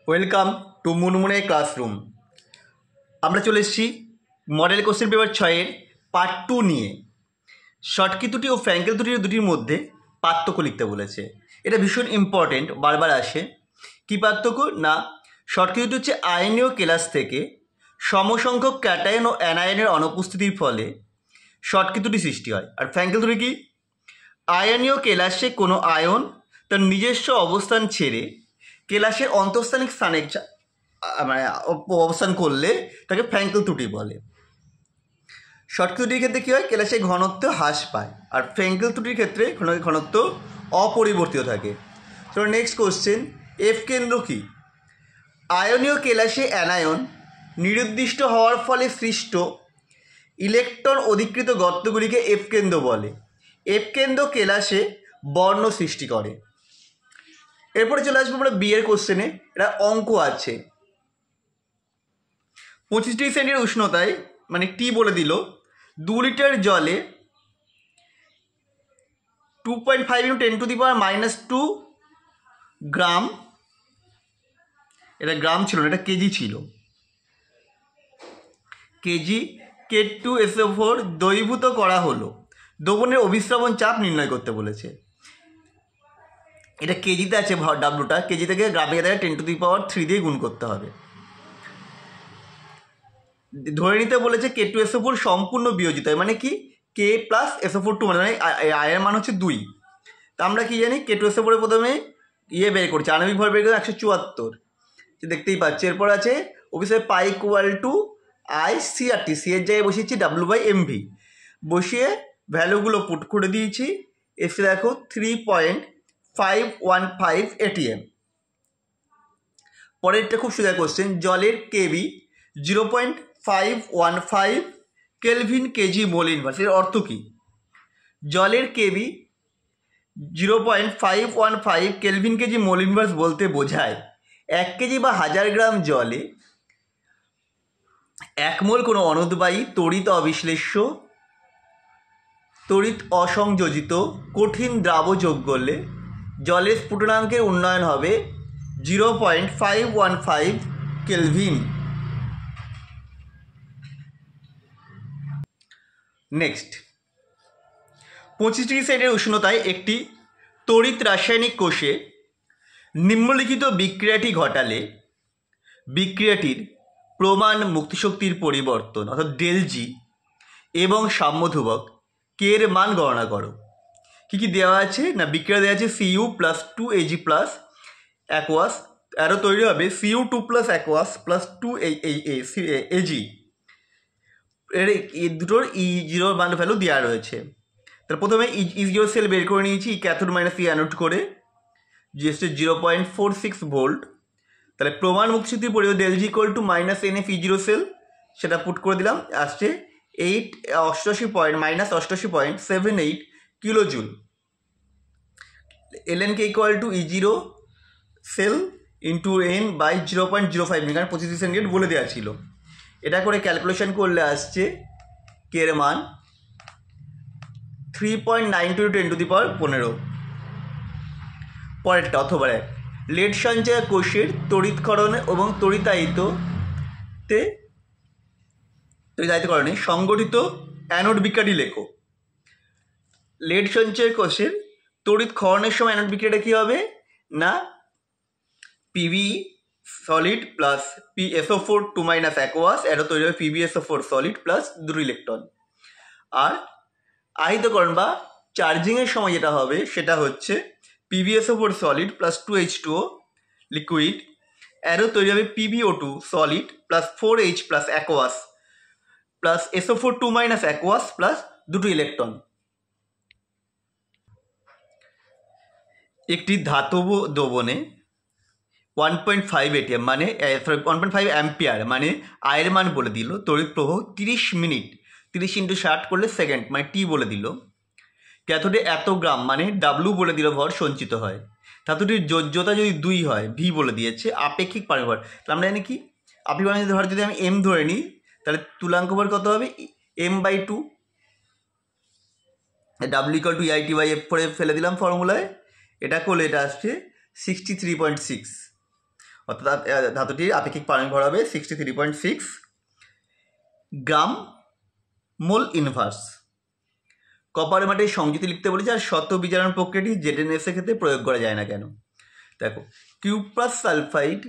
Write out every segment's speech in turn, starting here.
Welcome to মুনমুনে classroom. আমরা চলে এসেছি মডেল কোশ্চেন পেপার 6-এর পার্ট 2 নিয়ে। শর্টকি ত্রুটি ও ফ্র্যাঙ্কেল দুটির মধ্যে পার্থক্য লিখতে বলেছে। এটা ভীষণ ইম্পর্টেন্ট, বারবার আসে। কী পার্থক্য? না, শর্টকি ত্রুটি হচ্ছে আয়নীয় কেলাস থেকে সমসংখ্যক ক্যাটায়ন ও অ্যানায়নের অনুপস্থিতির ফলে শর্টকি ত্রুটি সৃষ্টি হয়। আর ফ্র্যাঙ্কেল ত্রুটি কি? আয়নীয় কেলাসে কোনো আয়ন তার নিজস্ব অবস্থান ছেড়ে কেলাসের অন্তঃস্থানিক স্থানে মানে অবস্থান করলে তাকে ফ্র্যাঙ্কেল ত্রুটি বলে। শর্টকি ত্রুটির ক্ষেত্রে কী হয়? কেলাসের ঘনত্ব হ্রাস পায়, আর ফ্র্যাঙ্কেল ত্রুটির ক্ষেত্রে ঘনত্ব অপরিবর্তিত থাকে। তো নেক্সট কোশ্চেন, এফ কেন্দ্র কী? আয়নীয় কেলাসে অ্যানায়ন নিরুদ্দিষ্ট হওয়ার ফলে সৃষ্ট ইলেকট্রন অধিকৃত গর্তগুলিকে এফ কেন্দ্র বলে। এফ কেন্দ্র কেলাসে বর্ণ সৃষ্টি করে। এরপরে চলে আসবো আমরা বিয়ের কোশ্চেনে। এটা অঙ্ক আছে। 25 ডিগ্রি সেন্টিগ্রেড উষ্ণতায়, মানে টি বলে দিল, 2 লিটার জলে 2.5 × 10⁻² গ্রাম, এটা গ্রাম ছিল না, এটা কেজি ছিল, কেজি K2SO4 দ্রবীভূত করা হলো। দ্রবণের অভিস্রবণ চাপ নির্ণয় করতে বলেছে। এটা কেজিতে আছে, ডাব্লুটা কেজি থেকে গ্রামে 10⁻³ দিয়ে গুণ করতে হবে। ধরে নিতে বলেছে K2SO4 সম্পূর্ণ বিয়োজিত হয়, মানে কি K + SO4 মানে আয়ের মান হচ্ছে 2। তা আমরা কি জানি? K2SO4 প্রথমে বের করছে, আণবিক ভর বের করে 174, দেখতেই পাচ্ছি। এরপর আছে অবশ্যই পাই = ICRT, সি এর জায়গায় বসিয়েছি W/mv, বসিয়ে ভ্যালুগুলো পুট করে দিয়েছি। এসে দেখো 3.515 ATM। পরেরটা খুব সোজা কোশ্চেন, জলের কেবি 0.515 কেলভিন কেজি মোল ইনভার্স। এর অর্থ কী? জলের কেবি 0.515 কেলভিন কেজি মোল ইনভার্স বলতে বোঝায় 1 কেজি বা 1000 গ্রাম জলে 1 মোল কোনো অনুদ্বায়ী তড়িৎ অবিশ্লেষ্য তড়িৎ অসংযোজিত কঠিন দ্রাব যোগ করলে জলের স্ফুটনাঙ্কের উন্নয়ন হবে 0.515 কেলভিন। নেক্সট, 25 ডিগ্রি সেন্টিগ্রেড উষ্ণতায় একটি তড়িৎ রাসায়নিক কোষে নিম্নলিখিত বিক্রিয়াটি ঘটালে বিক্রিয়াটির প্রমাণ মুক্তিশক্তির পরিবর্তন অর্থাৎ ΔG এবং সাম্যধ্রুবক কে এর মান গণনা করো। কী কী দেওয়া আছে? না, বিক্রিয়া দেওয়া আছে Cu + 2Ag + অ্যাকোয়াস, আরও তৈরি হবে Cu2 + অ্যাকোয়াস + 2Ag। এর দুটোর E0 মান ভ্যালু দেওয়া রয়েছে। তাহলে প্রথমে E0 সেল বের করে নিয়েছি, ক্যাথোড - E অ্যানোড করে, জিএসটি 0.46 ভোল্ট। তাহলে প্রমাণ মুক্তিশক্তির পরিবর্তে ΔG = -NF E0 সেল, সেটা পুট করে দিলাম, আসছে 88.78 kilo joule. ln K = E0 cell into N/0.05 কারণ 25 ডিগ্রি সেন্টিগ্রেড বলে দেওয়া ছিল। এটা করে ক্যালকুলেশন করলে আসছে কে এর মান 3.92 × 10⁻15। পরেরটা অথবা লেড সঞ্চয় কোষের তড়িৎকরণ এবং তড়িতায়িতকরণে সংগঠিত অ্যানোড বিক্রিয়াটি লেখো। লেড সঞ্চয় কোষের তড়িৎ ক্ষরণের সময় অ্যানোড বিক্রিয়াটা কী হবে? না, Pb solid plus PSO4 2- aqueous, এটা তৈরি হবে PbSO4 সলিড প্লাস 2 ইলেকট্রন। আর আহিতকরণ বা চার্জিংয়ের সময় যেটা হবে সেটা হচ্ছে PbSO4 solid plus 2H2O liquid, এরও তৈরি হবে PbO2 solid plus 4H plus aqueous plus SO4 2- aqueous plus 2 electron. একটি ধাতব দ্রবণে 1.5 ATM মানে 1.5 অ্যাম্পিয়ার মানে আয়ের মান বলে দিল, তড়িৎ প্রবাহ 30 মিনিট, 30 × 60 করলে সেকেন্ড মানে টি বলে দিল। ক্যাথোডে এত গ্রাম মানে ডাব্লু বলে দিল ভর সঞ্চিত হয়। ধাতুটির যোজ্যতা যদি 2 হয়, ভি বলে দিয়েছে। আপেক্ষিক পারমাণবিক ভর, তাহলে আমরা জানি কি আপেক্ষিক পারমাণবিক ভর যদি আমি এম ধরে নিই তাহলে তুলাঙ্ক ভর কত হবে? m/2। W = EIT/F করে ফেলে দিলাম ফর্মুলায়, এটা করলে এটা আসছে 63.6। অর্থাৎ ধাতুটির আপেক্ষিক পারমাণবিক ভর হবে 63.6 গ্রাম মোল ইনভার্স। কপার মাটির সংযুতি লিখতে বলেছে, আর শত বিজারণ প্রক্রিয়াটি ZnS এর ক্ষেত্রে প্রয়োগ করা যায় না কেন? দেখো, কিউপ্রাস সালফাইড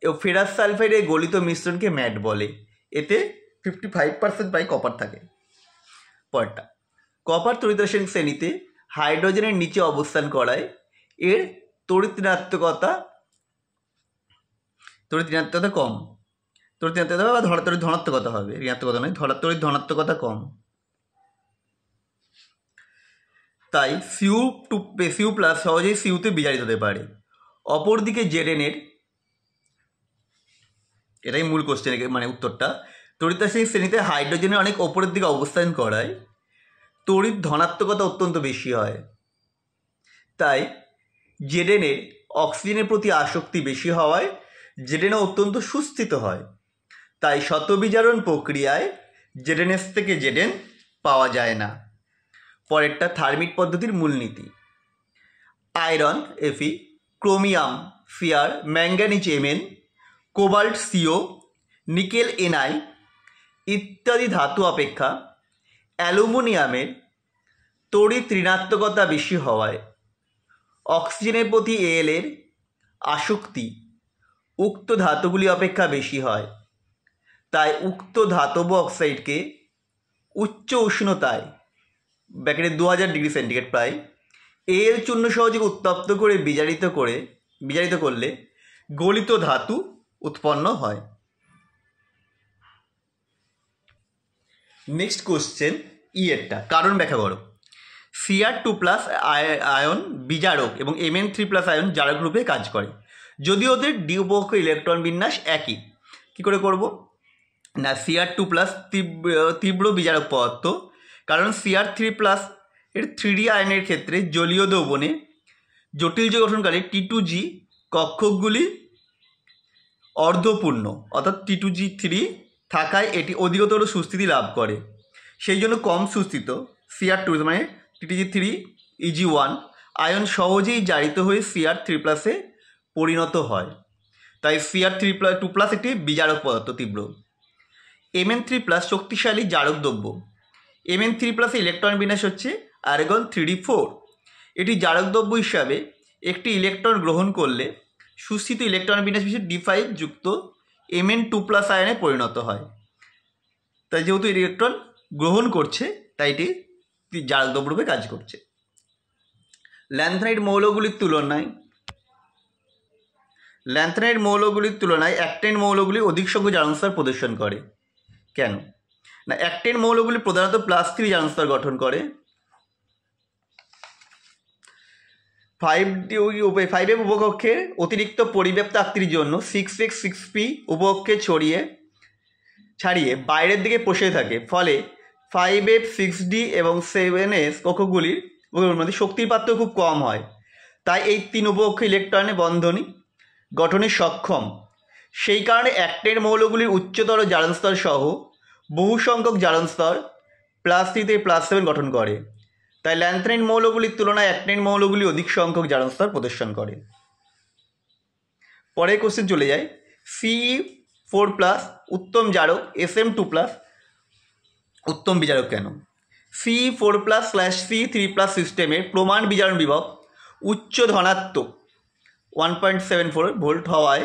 ও ফেরাস সালফাইডের গলিত মিশ্রণকে ম্যাট বলে। এতে 55% প্রায় কপার থাকে। পরেরটা, কপার তড়িৎ রাসায়নিক শ্রেণীতে হাইড্রোজেনের নিচে অবস্থান করায় এর তড়িৎ ঋণাত্মকতা কম। তড়িৎ ঋণাত্মকতা বা তড়িৎ ধনাত্মকতা হবে, ঋণাত্মকতা নয়, তড়িৎ ধনাত্মকতা কম। তাই সিউ প্লাস সহজেই সিউতে বিজারিত হতে পারে। অপরদিকে Zn এর, এটাই মূল কোশ্চেন, মানে উত্তরটা, তড়িৎ রাসায়নিক শ্রেণীতে হাইড্রোজেনের অনেক ওপরের দিকে অবস্থান করায় তড়িৎ ধনাত্মকতা অত্যন্ত বেশি হয়। তাই Zn এর অক্সিজেনের প্রতি আসক্তি বেশি হওয়ায় Zn অত্যন্ত সুস্থিত হয়। তাই শতবিজারণ প্রক্রিয়ায় ZnS থেকে Zn পাওয়া যায় না। পরেরটা, থার্মিট পদ্ধতির মূলনীতি। Iron Fe, chromium Cr, manganese Mn, cobalt CO, nickel Ni ইত্যাদি ধাতু অপেক্ষা অ্যালুমিনিয়ামের তড়িৎ ঋণাত্মকতা বেশি হওয়ায় অক্সিজেনের প্রতি Al এর আসক্তি উক্ত ধাতুগুলি অপেক্ষা বেশি হয়। তাই উক্ত ধাতব অক্সাইডকে উচ্চ উষ্ণতায় ব্যাকেটে 2000 ডিগ্রি সেন্টিগ্রেড প্রায় Al চূর্ণ সহযোগে উত্তপ্ত করে বিজারিত করলে গলিত ধাতু উৎপন্ন হয়। নেক্সট কোশ্চেন এরটা, কারণ ব্যাখ্যা করো। Cr2+ আয়ন বিজারক এবং Mn3+ আয়ন জারক রূপে কাজ করে, যদিও ওদের দ্বিপক্ষ ইলেকট্রন বিন্যাস একই। কী করে করব না, Cr2+ তীব্র বিজারক পদার্থ, কারণ Cr3+ এর 3D আয়নের ক্ষেত্রে জলীয় দ্রবণে জটিল যৌগ গঠনকারী T2G কক্ষকগুলি অর্ধপূর্ণ, অর্থাৎ T2G3 থাকায় এটি অধিকতর সুস্থিতি লাভ করে। সেই জন্য কম সুস্থিত Cr2 মানে T2G3 Eg1 আয়ন সহজেই জারিত হয়ে Cr3+ এ পরিণত হয়। তাই Cr2+ একটি বিজারক পদার্থ তীব্র। Mn3+ শক্তিশালী জারক দ্রব্য। Mn3+ ইলেকট্রন বিন্যাস হচ্ছে আর্গন 3d4। এটি জারক দ্রব্য হিসাবে একটি ইলেকট্রন গ্রহণ করলে সুস্থিত ইলেকট্রন বিন্যাস বিশেষ D5 যুক্ত Mn2+ আয়নে পরিণত হয়। তাই যেহেতু ইলেকট্রন গ্রহণ করছে, তাই এটি জারক দ্রব্য রূপে কাজ করছে। ল্যান্থনাইড মৌলগুলির তুলনায় অ্যাক্টেন মৌলগুলি অধিক সংখ্যক জারণ স্তর প্রদর্শন করে। কেন না, অ্যাক্টেন মৌলগুলি প্রধানত +3 জারণ স্তর গঠন করে। 5F উপকক্ষের অতিরিক্ত পরিব্যাপ্ত আকৃতির জন্য 6x 6p উপকক্ষে ছাড়িয়ে বাইরের দিকে প্রসারিত থাকে। ফলে 5F 6d এবং 7s কক্ষগুলির মধ্যে শক্তির পার্থক্য খুব কম হয়। তাই এই 3 উপকক্ষ ইলেকট্রনে বন্ধনী গঠনে সক্ষম। সেই কারণে অ্যাক্টেন মৌলগুলির উচ্চতর জারণ স্তর সহ বহু সংখ্যক জারণ স্তর +3 থেকে +7 গঠন করে। তাই ল্যান্থনাইড মৌলগুলির তুলনায় অ্যাক্টেন মৌলগুলি অধিক সংখ্যক জারণ স্তর প্রদর্শন করে। পরের কোশ্চেন চলে যায়। Fe4+ উত্তম জারক, Sm2+ উত্তম বিজারক কেন? Fe4+/C3+ সিস্টেমের প্রমাণ বিজারণ বিভব উচ্চ ধনাত্মক 1.74 ভোল্ট হওয়ায়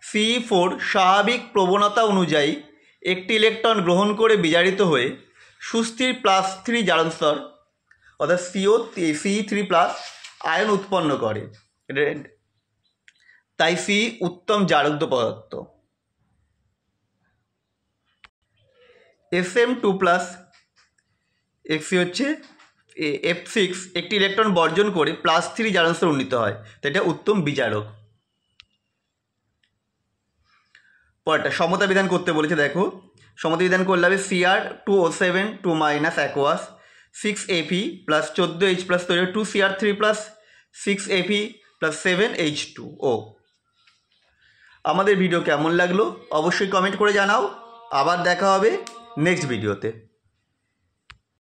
Fe4 স্বাভাবিক প্রবণতা অনুযায়ী একটি ইলেকট্রন গ্রহণ করে বিজারিত হয়ে সুস্থির +3 জারণ স্তর অর্থাৎ Ce3+ আয়ন উৎপন্ন করে। তাই Fe উত্তম জারক পদার্থ। Sm2+ Fe হচ্ছে F6 একটি ইলেকট্রন বর্জন করে +3 জারণ স্তর উন্নীত হয়, তাই এটা উত্তম বিজারক। পরেরটা, সমতা বিধান করতে বলেছে। দেখো, সমতা বিধান করলে হবে Cr2O7 2- aqueous 6Fe + 14H+ তৈরি 2Cr3+ 6Fe + 7H2O। আমাদের ভিডিও কেমন লাগলো অবশ্যই কমেন্ট করে জানাও। আবার দেখা হবে নেক্সট ভিডিওতে।